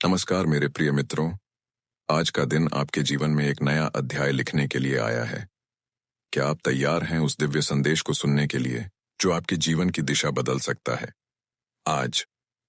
नमस्कार मेरे प्रिय मित्रों। आज का दिन आपके जीवन में एक नया अध्याय लिखने के लिए आया है। क्या आप तैयार हैं उस दिव्य संदेश को सुनने के लिए जो आपके जीवन की दिशा बदल सकता है? आज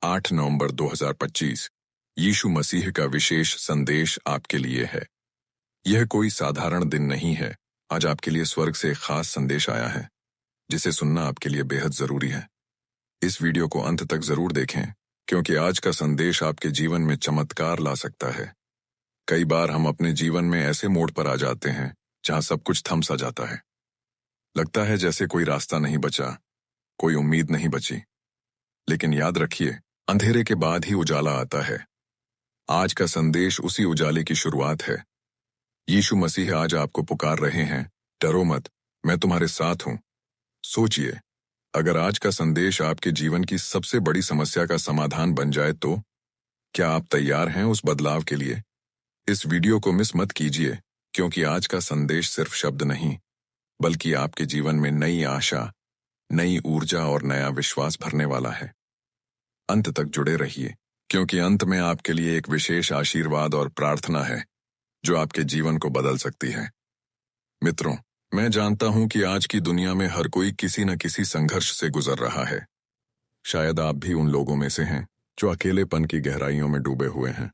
8 नवंबर 2025 यीशु मसीह का विशेष संदेश आपके लिए है। यह कोई साधारण दिन नहीं है। आज आपके लिए स्वर्ग से एक खास संदेश आया है जिसे सुनना आपके लिए बेहद जरूरी है। इस वीडियो को अंत तक जरूर देखें क्योंकि आज का संदेश आपके जीवन में चमत्कार ला सकता है। कई बार हम अपने जीवन में ऐसे मोड़ पर आ जाते हैं जहां सब कुछ थम सा जाता है। लगता है जैसे कोई रास्ता नहीं बचा, कोई उम्मीद नहीं बची। लेकिन याद रखिए, अंधेरे के बाद ही उजाला आता है। आज का संदेश उसी उजाले की शुरुआत है। यीशु मसीह आज आपको पुकार रहे हैं, डरो मत, मैं तुम्हारे साथ हूं। सोचिए, अगर आज का संदेश आपके जीवन की सबसे बड़ी समस्या का समाधान बन जाए तो क्या आप तैयार हैं उस बदलाव के लिए? इस वीडियो को मिस मत कीजिए क्योंकि आज का संदेश सिर्फ शब्द नहीं बल्कि आपके जीवन में नई आशा, नई ऊर्जा और नया विश्वास भरने वाला है। अंत तक जुड़े रहिए क्योंकि अंत में आपके लिए एक विशेष आशीर्वाद और प्रार्थना है जो आपके जीवन को बदल सकती है। मित्रों, मैं जानता हूं कि आज की दुनिया में हर कोई किसी न किसी संघर्ष से गुजर रहा है। शायद आप भी उन लोगों में से हैं जो अकेलेपन की गहराइयों में डूबे हुए हैं।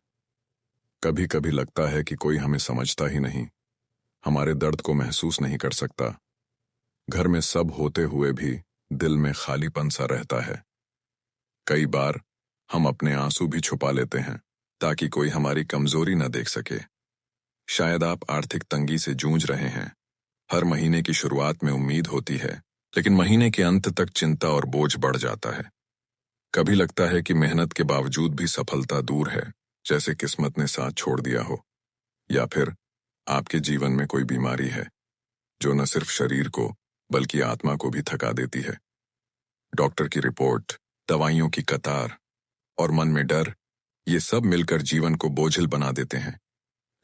कभी कभी लगता है कि कोई हमें समझता ही नहीं, हमारे दर्द को महसूस नहीं कर सकता। घर में सब होते हुए भी दिल में खालीपन सा रहता है। कई बार हम अपने आंसू भी छुपा लेते हैं ताकि कोई हमारी कमजोरी न देख सके। शायद आप आर्थिक तंगी से जूझ रहे हैं। हर महीने की शुरुआत में उम्मीद होती है, लेकिन महीने के अंत तक चिंता और बोझ बढ़ जाता है। कभी लगता है कि मेहनत के बावजूद भी सफलता दूर है, जैसे किस्मत ने साथ छोड़ दिया हो। या फिर आपके जीवन में कोई बीमारी है जो न सिर्फ शरीर को बल्कि आत्मा को भी थका देती है। डॉक्टर की रिपोर्ट, दवाइयों की कतार और मन में डर, ये सब मिलकर जीवन को बोझिल बना देते हैं।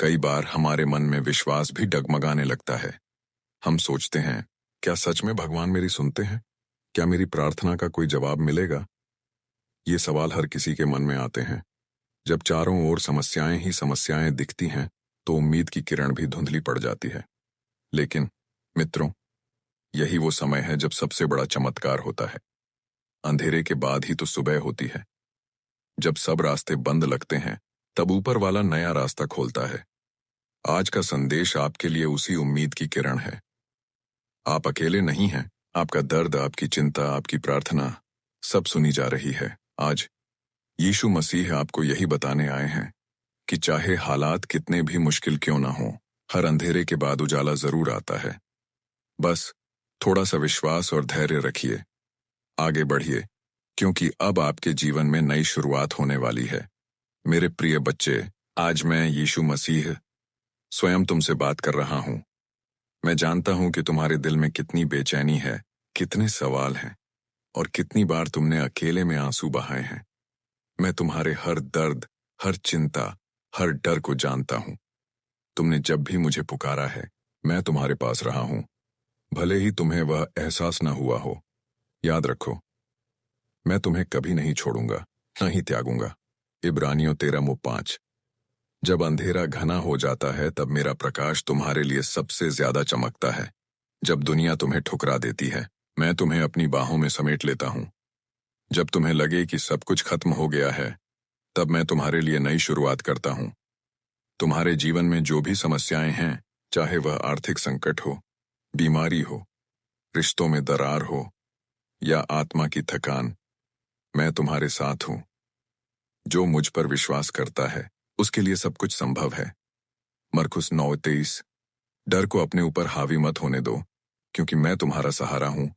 कई बार हमारे मन में विश्वास भी डगमगाने लगता है। हम सोचते हैं, क्या सच में भगवान मेरी सुनते हैं? क्या मेरी प्रार्थना का कोई जवाब मिलेगा? ये सवाल हर किसी के मन में आते हैं। जब चारों ओर समस्याएं ही समस्याएं दिखती हैं तो उम्मीद की किरण भी धुंधली पड़ जाती है। लेकिन मित्रों, यही वो समय है जब सबसे बड़ा चमत्कार होता है। अंधेरे के बाद ही तो सुबह होती है। जब सब रास्ते बंद लगते हैं तब ऊपर वाला नया रास्ता खोलता है। आज का संदेश आपके लिए उसी उम्मीद की किरण है। आप अकेले नहीं हैं। आपका दर्द, आपकी चिंता, आपकी प्रार्थना सब सुनी जा रही है। आज यीशु मसीह आपको यही बताने आए हैं कि चाहे हालात कितने भी मुश्किल क्यों ना हो, हर अंधेरे के बाद उजाला जरूर आता है। बस थोड़ा सा विश्वास और धैर्य रखिए, आगे बढ़िए, क्योंकि अब आपके जीवन में नई शुरुआत होने वाली है। मेरे प्रिय बच्चे, आज मैं यीशु मसीह स्वयं तुमसे बात कर रहा हूं। मैं जानता हूं कि तुम्हारे दिल में कितनी बेचैनी है, कितने सवाल हैं और कितनी बार तुमने अकेले में आंसू बहाए हैं। मैं तुम्हारे हर दर्द, हर चिंता, हर डर को जानता हूं। तुमने जब भी मुझे पुकारा है, मैं तुम्हारे पास रहा हूं, भले ही तुम्हें वह एहसास न हुआ हो। याद रखो, मैं तुम्हें कभी नहीं छोड़ूंगा, न ही त्यागूंगा। इब्रानियों 13:5। जब अंधेरा घना हो जाता है तब मेरा प्रकाश तुम्हारे लिए सबसे ज्यादा चमकता है। जब दुनिया तुम्हें ठुकरा देती है, मैं तुम्हें अपनी बाहों में समेट लेता हूं। जब तुम्हें लगे कि सब कुछ खत्म हो गया है, तब मैं तुम्हारे लिए नई शुरुआत करता हूं। तुम्हारे जीवन में जो भी समस्याएं हैं, चाहे वह आर्थिक संकट हो, बीमारी हो, रिश्तों में दरार हो या आत्मा की थकान, मैं तुम्हारे साथ हूं। जो मुझ पर विश्वास करता है उसके लिए सब कुछ संभव है। मरकुस 9:23। डर को अपने ऊपर हावी मत होने दो, क्योंकि मैं तुम्हारा सहारा हूं।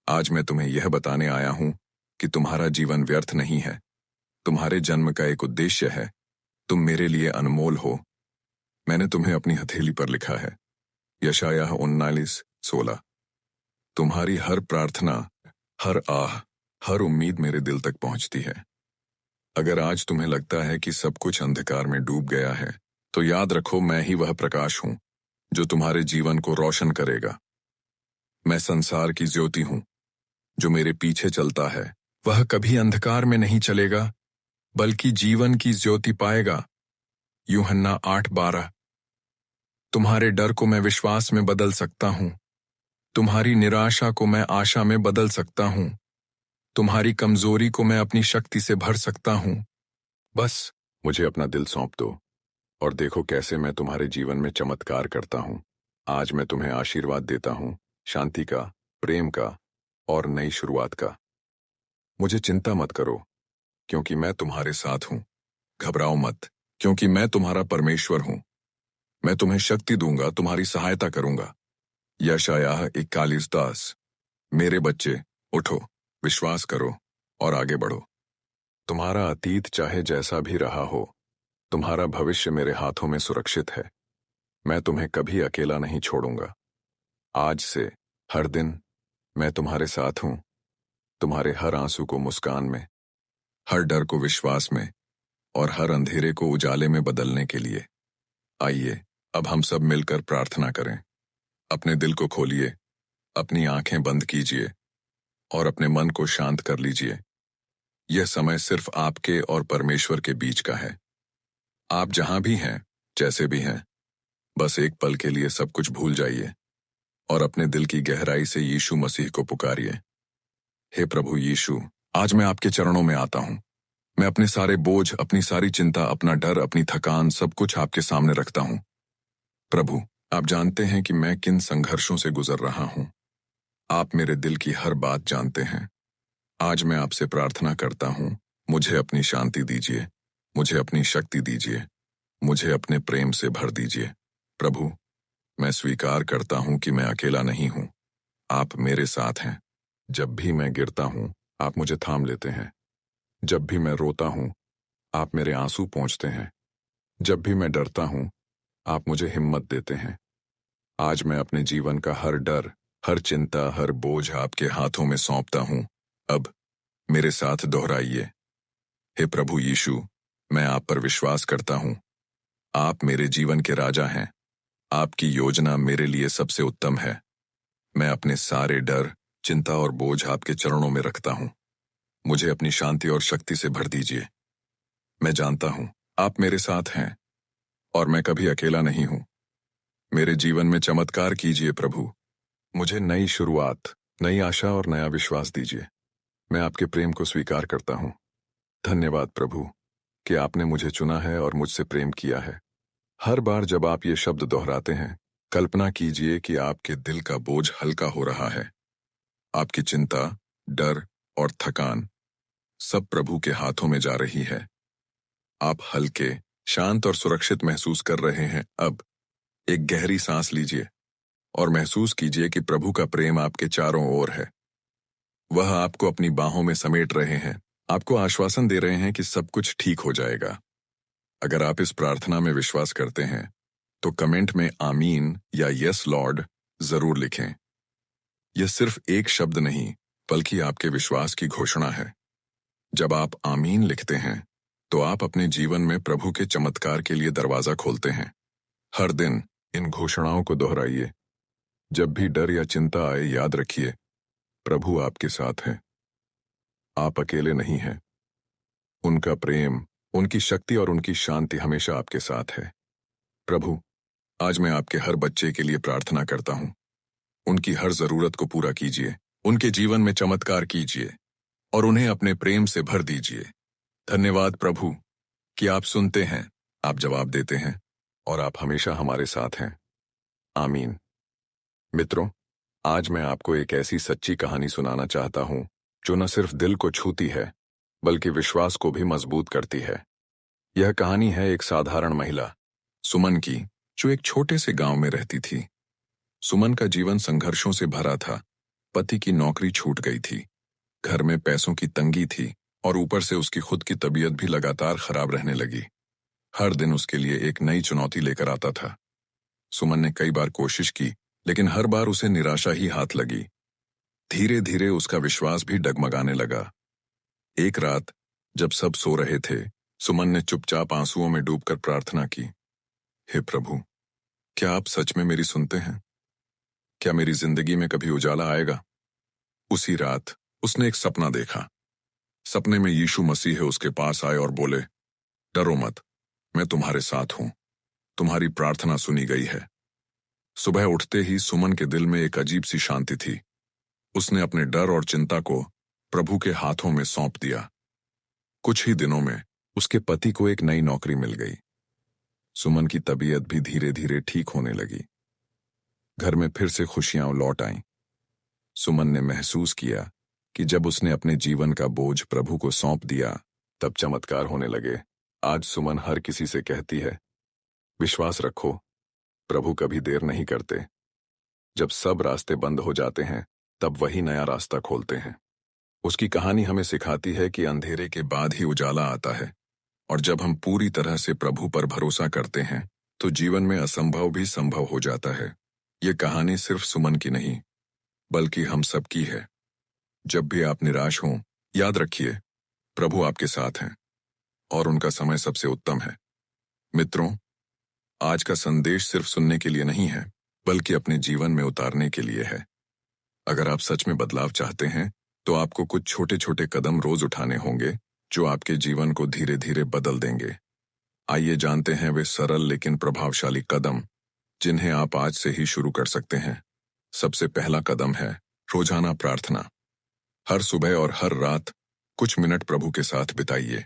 आज मैं तुम्हें यह बताने आया हूं कि तुम्हारा जीवन व्यर्थ नहीं है। तुम्हारे जन्म का एक उद्देश्य है। तुम मेरे लिए अनमोल हो। मैंने तुम्हें अपनी हथेली पर लिखा है। यशायाह 19:16। तुम्हारी हर प्रार्थना, हर आह, हर उम्मीद मेरे दिल तक पहुंचती है। अगर आज तुम्हें लगता है कि सब कुछ अंधकार में डूब गया है, तो याद रखो, मैं ही वह प्रकाश हूं जो तुम्हारे जीवन को रोशन करेगा। मैं संसार की ज्योति हूं। जो मेरे पीछे चलता है वह कभी अंधकार में नहीं चलेगा बल्कि जीवन की ज्योति पाएगा। यूहन्ना 8:12। तुम्हारे डर को मैं विश्वास में बदल सकता हूँ। तुम्हारी निराशा को मैं आशा में बदल सकता हूँ। तुम्हारी कमजोरी को मैं अपनी शक्ति से भर सकता हूँ। बस मुझे अपना दिल सौंप दो और देखो कैसे मैं तुम्हारे जीवन में चमत्कार करता हूँ। आज मैं तुम्हें आशीर्वाद देता हूँ, शांति का, प्रेम का और नई शुरुआत का। मुझे चिंता मत करो, क्योंकि मैं तुम्हारे साथ हूँ। घबराओ मत, क्योंकि मैं तुम्हारा परमेश्वर हूँ। मैं तुम्हें शक्ति दूंगा, तुम्हारी सहायता करूंगा। यशायाह 41:10। मेरे बच्चे, उठो, विश्वास करो और आगे बढ़ो। तुम्हारा अतीत चाहे जैसा भी रहा हो, तुम्हारा भविष्य मेरे हाथों में सुरक्षित है। मैं तुम्हें कभी अकेला नहीं छोड़ूंगा। आज से हर दिन मैं तुम्हारे साथ हूं, तुम्हारे हर आंसू को मुस्कान में, हर डर को विश्वास में और हर अंधेरे को उजाले में बदलने के लिए। आइए अब हम सब मिलकर प्रार्थना करें। अपने दिल को खोलिए, अपनी आंखें बंद कीजिए और अपने मन को शांत कर लीजिए। यह समय सिर्फ आपके और परमेश्वर के बीच का है। आप जहां भी हैं, जैसे भी हैं, बस एक पल के लिए सब कुछ भूल जाइए और अपने दिल की गहराई से यीशु मसीह को पुकारिए। हे प्रभु यीशु, आज मैं आपके चरणों में आता हूं। मैं अपने सारे बोझ, अपनी सारी चिंता, अपना डर, अपनी थकान, सब कुछ आपके सामने रखता हूं। प्रभु, आप जानते हैं कि मैं किन संघर्षों से गुजर रहा हूं। आप मेरे दिल की हर बात जानते हैं। आज मैं आपसे प्रार्थना करता हूं, मुझे अपनी शांति दीजिए, मुझे अपनी शक्ति दीजिए, मुझे अपने प्रेम से भर दीजिए। प्रभु, मैं स्वीकार करता हूं कि मैं अकेला नहीं हूं। आप मेरे साथ हैं। जब भी मैं गिरता हूं, आप मुझे थाम लेते हैं। जब भी मैं रोता हूं, आप मेरे आंसू पोंछते हैं। जब भी मैं डरता हूं, आप मुझे हिम्मत देते हैं। आज मैं अपने जीवन का हर डर, हर चिंता, हर बोझ आपके हाथों में सौंपता हूं। अब मेरे साथ दोहराइए। हे प्रभु यीशु, मैं आप पर विश्वास करता हूं। आप मेरे जीवन के राजा हैं। आपकी योजना मेरे लिए सबसे उत्तम है। मैं अपने सारे डर, चिंता और बोझ आपके चरणों में रखता हूं। मुझे अपनी शांति और शक्ति से भर दीजिए। मैं जानता हूं आप मेरे साथ हैं और मैं कभी अकेला नहीं हूं। मेरे जीवन में चमत्कार कीजिए प्रभु। मुझे नई शुरुआत, नई आशा और नया विश्वास दीजिए। मैं आपके प्रेम को स्वीकार करता हूं। धन्यवाद प्रभु कि आपने मुझे चुना है और मुझसे प्रेम किया है। हर बार जब आप ये शब्द दोहराते हैं, कल्पना कीजिए कि आपके दिल का बोझ हल्का हो रहा है। आपकी चिंता, डर और थकान सब प्रभु के हाथों में जा रही है। आप हल्के, शांत और सुरक्षित महसूस कर रहे हैं। अब एक गहरी सांस लीजिए और महसूस कीजिए कि प्रभु का प्रेम आपके चारों ओर है। वह आपको अपनी बाहों में समेट रहे हैं, आपको आश्वासन दे रहे हैं कि सब कुछ ठीक हो जाएगा। अगर आप इस प्रार्थना में विश्वास करते हैं, तो कमेंट में आमीन या यस लॉर्ड जरूर लिखें। यह सिर्फ एक शब्द नहीं, बल्कि आपके विश्वास की घोषणा है। जब आप आमीन लिखते हैं, तो आप अपने जीवन में प्रभु के चमत्कार के लिए दरवाजा खोलते हैं। हर दिन इन घोषणाओं को दोहराइए। जब भी डर या चिंता आए, याद रखिए, प्रभु आपके साथ है। आप अकेले नहीं हैं। उनका प्रेम, उनकी शक्ति और उनकी शांति हमेशा आपके साथ है। प्रभु, आज मैं आपके हर बच्चे के लिए प्रार्थना करता हूं। उनकी हर जरूरत को पूरा कीजिए, उनके जीवन में चमत्कार कीजिए और उन्हें अपने प्रेम से भर दीजिए। धन्यवाद प्रभु कि आप सुनते हैं, आप जवाब देते हैं और आप हमेशा हमारे साथ हैं। आमीन। मित्रों, आज मैं आपको एक ऐसी सच्ची कहानी सुनाना चाहता हूं जो न सिर्फ दिल को छूती है, बल्कि विश्वास को भी मजबूत करती है। यह कहानी है एक साधारण महिला, सुमन की, जो एक छोटे से गांव में रहती थी। सुमन का जीवन संघर्षों से भरा था। पति की नौकरी छूट गई थी, घर में पैसों की तंगी थी और ऊपर से उसकी खुद की तबीयत भी लगातार खराब रहने लगी। हर दिन उसके लिए एक नई चुनौती लेकर आता था। सुमन ने कई बार कोशिश की, लेकिन हर बार उसे निराशा ही हाथ लगी। धीरे धीरे उसका विश्वास भी डगमगाने लगा। एक रात जब सब सो रहे थे, सुमन ने चुपचाप आंसुओं में डूबकर प्रार्थना की। हे प्रभु, क्या आप सच में मेरी सुनते हैं? क्या मेरी जिंदगी में कभी उजाला आएगा? उसी रात उसने एक सपना देखा। सपने में यीशु मसीह उसके पास आए और बोले, डरो मत, मैं तुम्हारे साथ हूं, तुम्हारी प्रार्थना सुनी गई है। सुबह उठते ही सुमन के दिल में एक अजीब सी शांति थी। उसने अपने डर और चिंता को प्रभु के हाथों में सौंप दिया। कुछ ही दिनों में उसके पति को एक नई नौकरी मिल गई। सुमन की तबीयत भी धीरे धीरे ठीक होने लगी। घर में फिर से खुशियां लौट आईं। सुमन ने महसूस किया कि जब उसने अपने जीवन का बोझ प्रभु को सौंप दिया, तब चमत्कार होने लगे। आज सुमन हर किसी से कहती है, विश्वास रखो, प्रभु कभी देर नहीं करते। जब सब रास्ते बंद हो जाते हैं, तब वही नया रास्ता खोलते हैं। उसकी कहानी हमें सिखाती है कि अंधेरे के बाद ही उजाला आता है, और जब हम पूरी तरह से प्रभु पर भरोसा करते हैं, तो जीवन में असंभव भी संभव हो जाता है। ये कहानी सिर्फ सुमन की नहीं, बल्कि हम सबकी है। जब भी आप निराश हों, याद रखिए, प्रभु आपके साथ हैं, और उनका समय सबसे उत्तम है। मित्रों, आज का संदेश सिर्फ सुनने के लिए नहीं है, बल्कि अपने जीवन में उतारने के लिए है। अगर आप सच में बदलाव चाहते हैं, तो आपको कुछ छोटे छोटे कदम रोज उठाने होंगे, जो आपके जीवन को धीरे धीरे बदल देंगे। आइए जानते हैं वे सरल लेकिन प्रभावशाली कदम, जिन्हें आप आज से ही शुरू कर सकते हैं। सबसे पहला कदम है रोजाना प्रार्थना। हर सुबह और हर रात कुछ मिनट प्रभु के साथ बिताइए।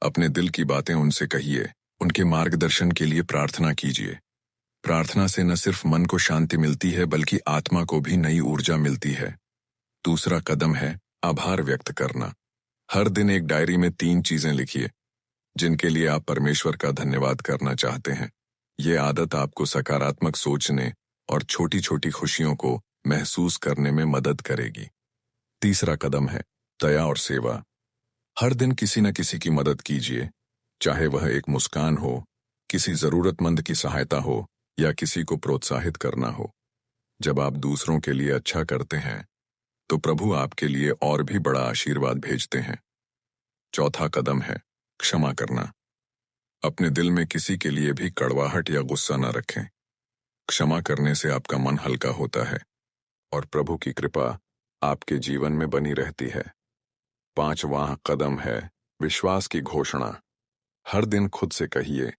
अपने दिल की बातें उनसे कहिए, उनके मार्गदर्शन के लिए प्रार्थना कीजिए। प्रार्थना से न सिर्फ मन को शांति मिलती है, बल्कि आत्मा को भी नई ऊर्जा मिलती है। दूसरा कदम है आभार व्यक्त करना। हर दिन एक डायरी में 3 चीजें लिखिए, जिनके लिए आप परमेश्वर का धन्यवाद करना चाहते हैं। ये आदत आपको सकारात्मक सोचने और छोटी छोटी खुशियों को महसूस करने में मदद करेगी। तीसरा कदम है दया और सेवा। हर दिन किसी न किसी की मदद कीजिए, चाहे वह एक मुस्कान हो, किसी जरूरतमंद की सहायता हो, या किसी को प्रोत्साहित करना हो। जब आप दूसरों के लिए अच्छा करते हैं, तो प्रभु आपके लिए और भी बड़ा आशीर्वाद भेजते हैं। चौथा कदम है क्षमा करना। अपने दिल में किसी के लिए भी कड़वाहट या गुस्सा न रखें। क्षमा करने से आपका मन हल्का होता है, और प्रभु की कृपा आपके जीवन में बनी रहती है। पांचवां कदम है विश्वास की घोषणा। हर दिन खुद से कहिए,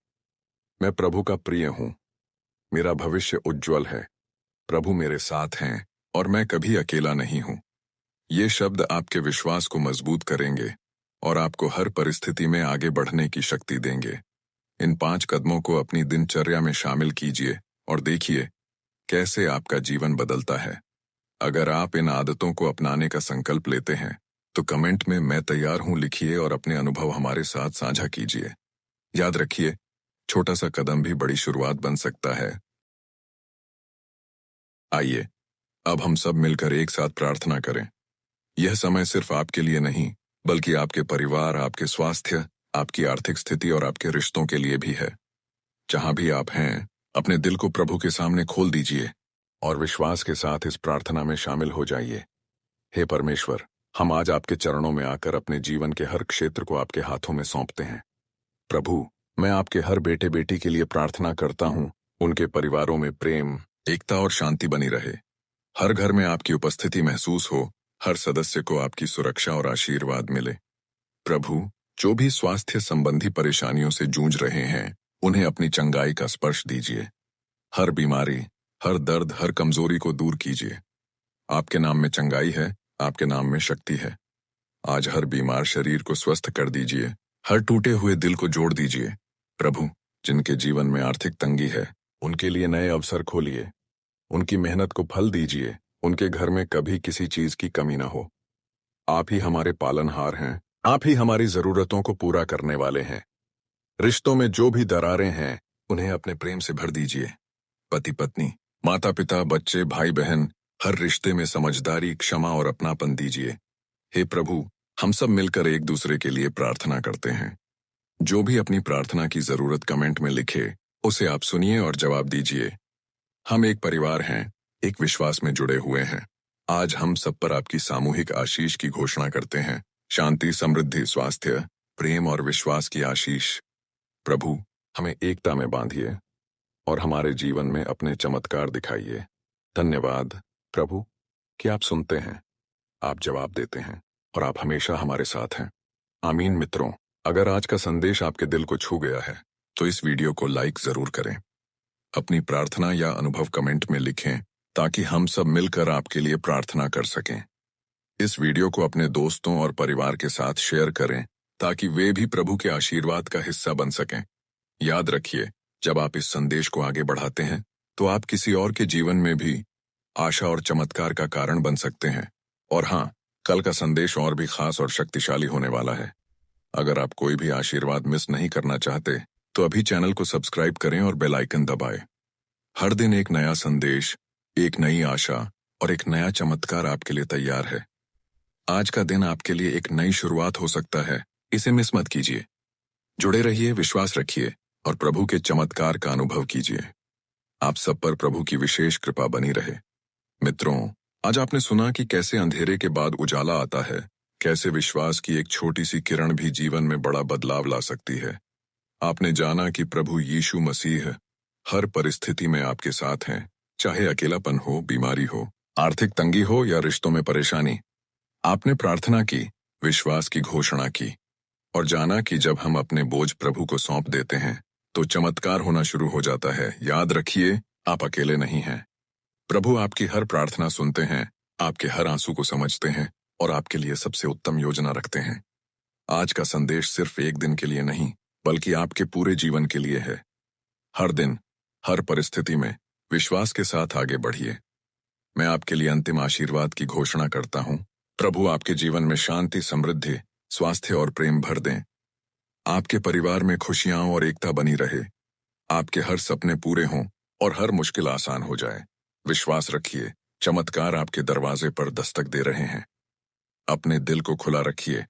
मैं प्रभु का प्रिय हूं, मेरा भविष्य उज्जवल है, प्रभु मेरे साथ हैं, और मैं कभी अकेला नहीं हूं। ये शब्द आपके विश्वास को मजबूत करेंगे और आपको हर परिस्थिति में आगे बढ़ने की शक्ति देंगे। इन 5 कदमों को अपनी दिनचर्या में शामिल कीजिए और देखिए कैसे आपका जीवन बदलता है। अगर आप इन आदतों को अपनाने का संकल्प लेते हैं, तो कमेंट में मैं तैयार हूं लिखिए और अपने अनुभव हमारे साथ साझा कीजिए। याद रखिए, छोटा सा कदम भी बड़ी शुरुआत बन सकता है। आइए, अब हम सब मिलकर एक साथ प्रार्थना करें। यह समय सिर्फ आपके लिए नहीं, बल्कि आपके परिवार, आपके स्वास्थ्य, आपकी आर्थिक स्थिति और आपके रिश्तों के लिए भी है। जहां भी आप हैं, अपने दिल को प्रभु के सामने खोल दीजिए और विश्वास के साथ इस प्रार्थना में शामिल हो जाइए। हे परमेश्वर, हम आज आपके चरणों में आकर अपने जीवन के हर क्षेत्र को आपके हाथों में सौंपते हैं। प्रभु, मैं आपके हर बेटे बेटी के लिए प्रार्थना करता हूँ, उनके परिवारों में प्रेम, एकता और शांति बनी रहे। हर घर में आपकी उपस्थिति महसूस हो, हर सदस्य को आपकी सुरक्षा और आशीर्वाद मिले। प्रभु, जो भी स्वास्थ्य संबंधी परेशानियों से जूझ रहे हैं, उन्हें अपनी चंगाई का स्पर्श दीजिए। हर बीमारी, हर दर्द, हर कमजोरी को दूर कीजिए। आपके नाम में चंगाई है, आपके नाम में शक्ति है। आज हर बीमार शरीर को स्वस्थ कर दीजिए, हर टूटे हुए दिल को जोड़ दीजिए। प्रभु, जिनके जीवन में आर्थिक तंगी है, उनके लिए नए अवसर खोलिए। उनकी मेहनत को फल दीजिए, उनके घर में कभी किसी चीज की कमी न हो। आप ही हमारे पालनहार हैं, आप ही हमारी जरूरतों को पूरा करने वाले हैं। रिश्तों में जो भी दरारें हैं, उन्हें अपने प्रेम से भर दीजिए। पति पत्नी, माता पिता, बच्चे, भाई बहन, हर रिश्ते में समझदारी, क्षमा और अपनापन दीजिए। हे प्रभु, हम सब मिलकर एक दूसरे के लिए प्रार्थना करते हैं। जो भी अपनी प्रार्थना की जरूरत कमेंट में लिखे, उसे आप सुनिए और जवाब दीजिए। हम एक परिवार हैं, एक विश्वास में जुड़े हुए हैं। आज हम सब पर आपकी सामूहिक आशीष की घोषणा करते हैं। शांति, समृद्धि, स्वास्थ्य, प्रेम और विश्वास की आशीष। प्रभु, हमें एकता में बांधिए और हमारे जीवन में अपने चमत्कार दिखाइए। धन्यवाद प्रभु कि आप सुनते हैं, आप जवाब देते हैं और आप हमेशा हमारे साथ हैं। आमीन मित्रों, अगर आज का संदेश आपके दिल को छू गया है तो इस वीडियो को लाइक जरूर करें। अपनी प्रार्थना या अनुभव कमेंट में लिखें ताकि हम सब मिलकर आपके लिए प्रार्थना कर सकें। इस वीडियो को अपने दोस्तों और परिवार के साथ शेयर करें ताकि वे भी प्रभु के आशीर्वाद का हिस्सा बन सकें। याद रखिए, जब आप इस संदेश को आगे बढ़ाते हैं तो आप किसी और के जीवन में भी आशा और चमत्कार का कारण बन सकते हैं। और हाँ, कल का संदेश और भी खास और शक्तिशाली होने वाला है। अगर आप कोई भी आशीर्वाद मिस नहीं करना चाहते तो अभी चैनल को सब्सक्राइब करें और बेल आइकन दबाएं। हर दिन एक नया संदेश, एक नई आशा और एक नया चमत्कार आपके लिए तैयार है। आज का दिन आपके लिए एक नई शुरुआत हो सकता है, इसे मिस मत कीजिए। जुड़े रहिए, विश्वास रखिए और प्रभु के चमत्कार का अनुभव कीजिए। आप सब पर प्रभु की विशेष कृपा बनी रहे। मित्रों, आज आपने सुना कि कैसे अंधेरे के बाद उजाला आता है, कैसे विश्वास की एक छोटी सी किरण भी जीवन में बड़ा बदलाव ला सकती है। आपने जाना कि प्रभु यीशु मसीह हर परिस्थिति में आपके साथ हैं, चाहे अकेलापन हो, बीमारी हो, आर्थिक तंगी हो या रिश्तों में परेशानी। आपने प्रार्थना की, विश्वास की घोषणा की और जाना कि जब हम अपने बोझ प्रभु को सौंप देते हैं तो चमत्कार होना शुरू हो जाता है। याद रखिए, आप अकेले नहीं हैं। प्रभु आपकी हर प्रार्थना सुनते हैं, आपके हर आंसू को समझते हैं और आपके लिए सबसे उत्तम योजना रखते हैं। आज का संदेश सिर्फ एक दिन के लिए नहीं, बल्कि आपके पूरे जीवन के लिए है। हर दिन, हर परिस्थिति में विश्वास के साथ आगे बढ़िए। मैं आपके लिए अंतिम आशीर्वाद की घोषणा करता हूँ। प्रभु आपके जीवन में शांति, समृद्धि, स्वास्थ्य और प्रेम भर दें। आपके परिवार में खुशियां और एकता बनी रहे। आपके हर सपने पूरे हों और हर मुश्किल आसान हो जाए। विश्वास रखिए, चमत्कार आपके दरवाजे पर दस्तक दे रहे हैं। अपने दिल को खुला रखिए,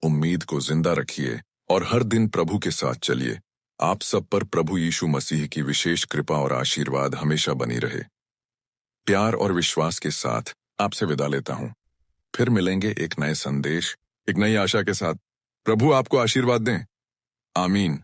उम्मीद को जिंदा रखिए और हर दिन प्रभु के साथ चलिए। आप सब पर प्रभु यीशु मसीह की विशेष कृपा और आशीर्वाद हमेशा बनी रहे। प्यार और विश्वास के साथ आपसे विदा लेता हूं। फिर मिलेंगे एक नए संदेश, एक नई आशा के साथ। प्रभु आपको आशीर्वाद दें। आमीन।